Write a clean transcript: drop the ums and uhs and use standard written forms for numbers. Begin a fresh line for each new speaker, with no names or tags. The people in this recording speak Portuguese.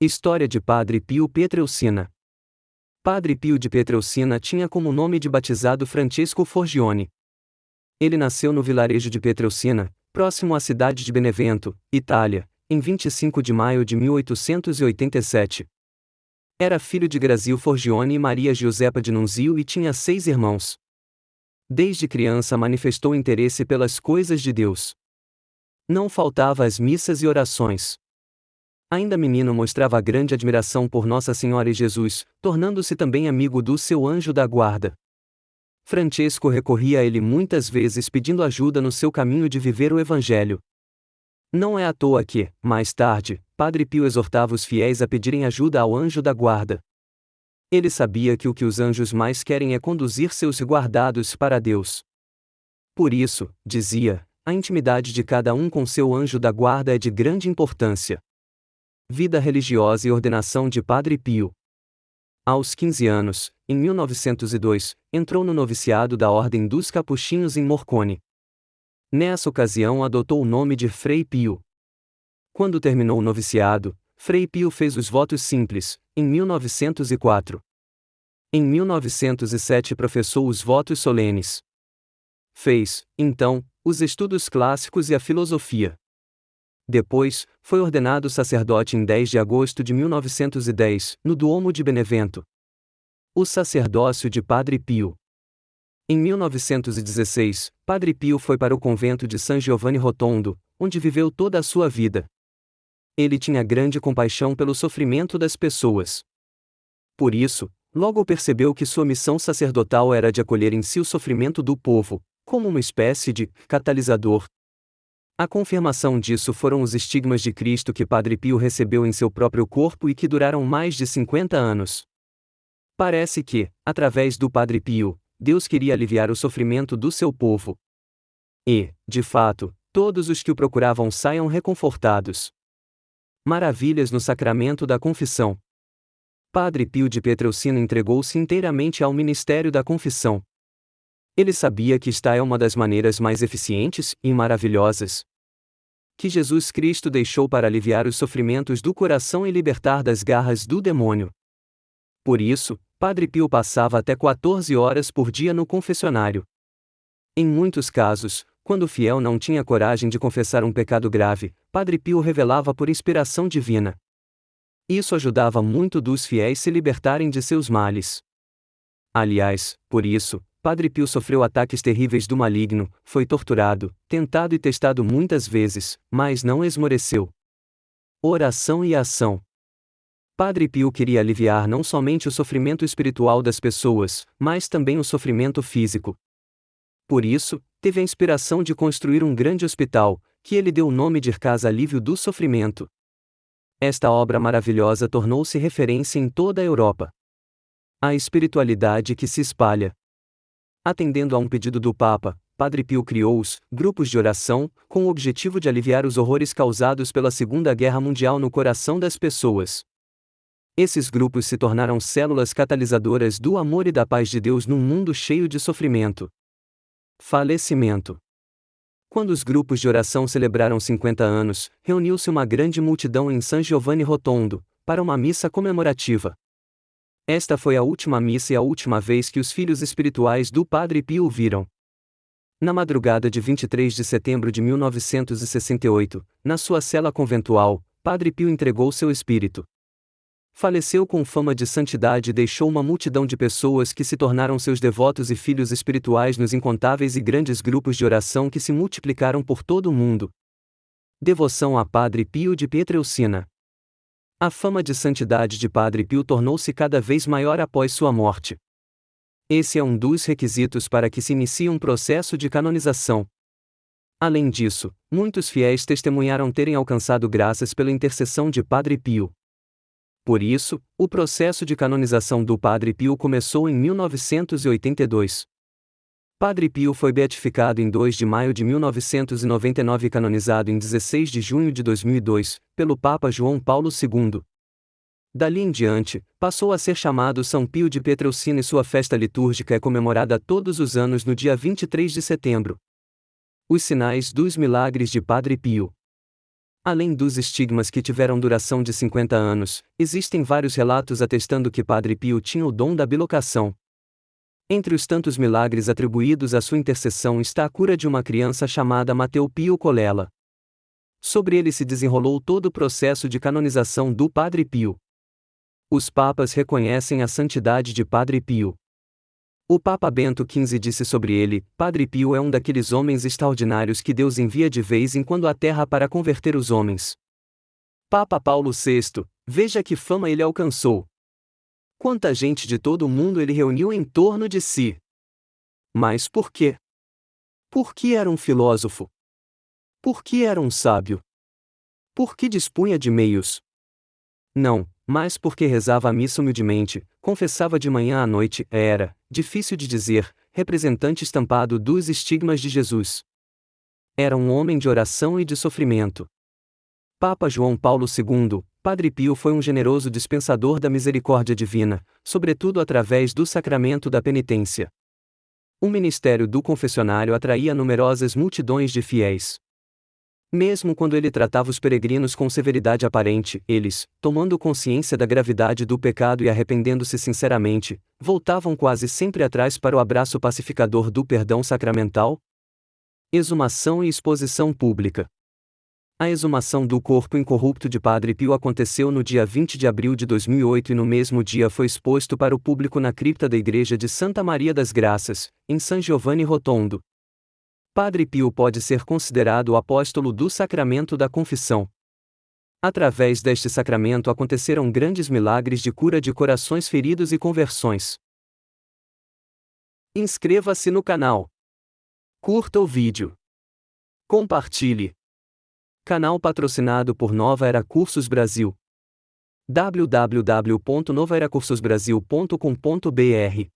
História de Padre Pio Pietrelcina. Padre Pio de Pietrelcina tinha como nome de batizado Francesco Forgione. Ele nasceu no vilarejo de Pietrelcina, próximo à cidade de Benevento, Itália, em 25 de maio de 1887. Era filho de Grazio Forgione e Maria Giuseppa de Nunzio e tinha 6 irmãos. Desde criança manifestou interesse pelas coisas de Deus. Não faltava às missas e orações. Ainda menino mostrava grande admiração por Nossa Senhora e Jesus, tornando-se também amigo do seu anjo da guarda. Francesco recorria a ele muitas vezes pedindo ajuda no seu caminho de viver o Evangelho. Não é à toa que, mais tarde, Padre Pio exortava os fiéis a pedirem ajuda ao anjo da guarda. Ele sabia que o que os anjos mais querem é conduzir seus guardados para Deus. Por isso, dizia, a intimidade de cada um com seu anjo da guarda é de grande importância. Vida religiosa e ordenação de Padre Pio. Aos 15 anos, em 1902, entrou no noviciado da Ordem dos Capuchinhos em Morcone. Nessa ocasião adotou o nome de Frei Pio. Quando terminou o noviciado, Frei Pio fez os votos simples, em 1904. Em 1907 professou os votos solenes. Fez, então, os estudos clássicos e a filosofia. Depois, foi ordenado sacerdote em 10 de agosto de 1910, no Duomo de Benevento. O sacerdócio de Padre Pio. Em 1916, Padre Pio foi para o convento de San Giovanni Rotondo, onde viveu toda a sua vida. Ele tinha grande compaixão pelo sofrimento das pessoas. Por isso, logo percebeu que sua missão sacerdotal era de acolher em si o sofrimento do povo, como uma espécie de catalisador. A confirmação disso foram os estigmas de Cristo que Padre Pio recebeu em seu próprio corpo e que duraram mais de 50 anos. Parece que, através do Padre Pio, Deus queria aliviar o sofrimento do seu povo. E, de fato, todos os que o procuravam saiam reconfortados. Maravilhas no sacramento da confissão. Padre Pio de Pietrelcina entregou-se inteiramente ao ministério da confissão. Ele sabia que esta é uma das maneiras mais eficientes e maravilhosas que Jesus Cristo deixou para aliviar os sofrimentos do coração e libertar das garras do demônio. Por isso, Padre Pio passava até 14 horas por dia no confessionário. Em muitos casos, quando o fiel não tinha coragem de confessar um pecado grave, Padre Pio revelava por inspiração divina. Isso ajudava muito dos fiéis se libertarem de seus males. Aliás, por isso, Padre Pio sofreu ataques terríveis do maligno, foi torturado, tentado e testado muitas vezes, mas não esmoreceu. Oração e ação. Padre Pio queria aliviar não somente o sofrimento espiritual das pessoas, mas também o sofrimento físico. Por isso, teve a inspiração de construir um grande hospital, que ele deu o nome de Casa Alívio do Sofrimento. Esta obra maravilhosa tornou-se referência em toda a Europa. A espiritualidade que se espalha. Atendendo a um pedido do Papa, Padre Pio criou os grupos de oração, com o objetivo de aliviar os horrores causados pela Segunda Guerra Mundial no coração das pessoas. Esses grupos se tornaram células catalisadoras do amor e da paz de Deus num mundo cheio de sofrimento. Falecimento. Quando os grupos de oração celebraram 50 anos, reuniu-se uma grande multidão em San Giovanni Rotondo, para uma missa comemorativa. Esta foi a última missa e a última vez que os filhos espirituais do Padre Pio o viram. Na madrugada de 23 de setembro de 1968, na sua cela conventual, Padre Pio entregou seu espírito. Faleceu com fama de santidade e deixou uma multidão de pessoas que se tornaram seus devotos e filhos espirituais nos incontáveis e grandes grupos de oração que se multiplicaram por todo o mundo. Devoção a Padre Pio de Pietrelcina. A fama de santidade de Padre Pio tornou-se cada vez maior após sua morte. Esse é um dos requisitos para que se inicie um processo de canonização. Além disso, muitos fiéis testemunharam terem alcançado graças pela intercessão de Padre Pio. Por isso, o processo de canonização do Padre Pio começou em 1982. Padre Pio foi beatificado em 2 de maio de 1999 e canonizado em 16 de junho de 2002, pelo Papa João Paulo II. Dali em diante, passou a ser chamado São Pio de Pietrelcina e sua festa litúrgica é comemorada todos os anos no dia 23 de setembro. Os sinais dos milagres de Padre Pio. Além dos estigmas que tiveram duração de 50 anos, existem vários relatos atestando que Padre Pio tinha o dom da bilocação. Entre os tantos milagres atribuídos à sua intercessão está a cura de uma criança chamada Mateu Pio Colella. Sobre ele se desenrolou todo o processo de canonização do Padre Pio. Os papas reconhecem a santidade de Padre Pio. O Papa Bento XV disse sobre ele: Padre Pio é um daqueles homens extraordinários que Deus envia de vez em quando à terra para converter os homens. Papa Paulo VI, veja que fama ele alcançou. Quanta gente de todo o mundo ele reuniu em torno de si. Mas por quê? Porque era um filósofo. Porque era um sábio. Porque dispunha de meios. Não, mas porque rezava a missa humildemente, confessava de manhã à noite, era, difícil de dizer, representante estampado dos estigmas de Jesus. Era um homem de oração e de sofrimento. Papa João Paulo II, Padre Pio foi um generoso dispensador da misericórdia divina, sobretudo através do sacramento da penitência. O ministério do confessionário atraía numerosas multidões de fiéis. Mesmo quando ele tratava os peregrinos com severidade aparente, eles, tomando consciência da gravidade do pecado e arrependendo-se sinceramente, voltavam quase sempre atrás para o abraço pacificador do perdão sacramental. Exumação e exposição pública. A exumação do corpo incorrupto de Padre Pio aconteceu no dia 20 de abril de 2008 e no mesmo dia foi exposto para o público na cripta da Igreja de Santa Maria das Graças, em San Giovanni Rotondo. Padre Pio pode ser considerado o apóstolo do sacramento da confissão. Através deste sacramento aconteceram grandes milagres de cura de corações feridos e conversões. Inscreva-se no canal. Curta o vídeo. Compartilhe. Canal patrocinado por Nova Era Cursos Brasil. www.novaeracursosbrasil.com.br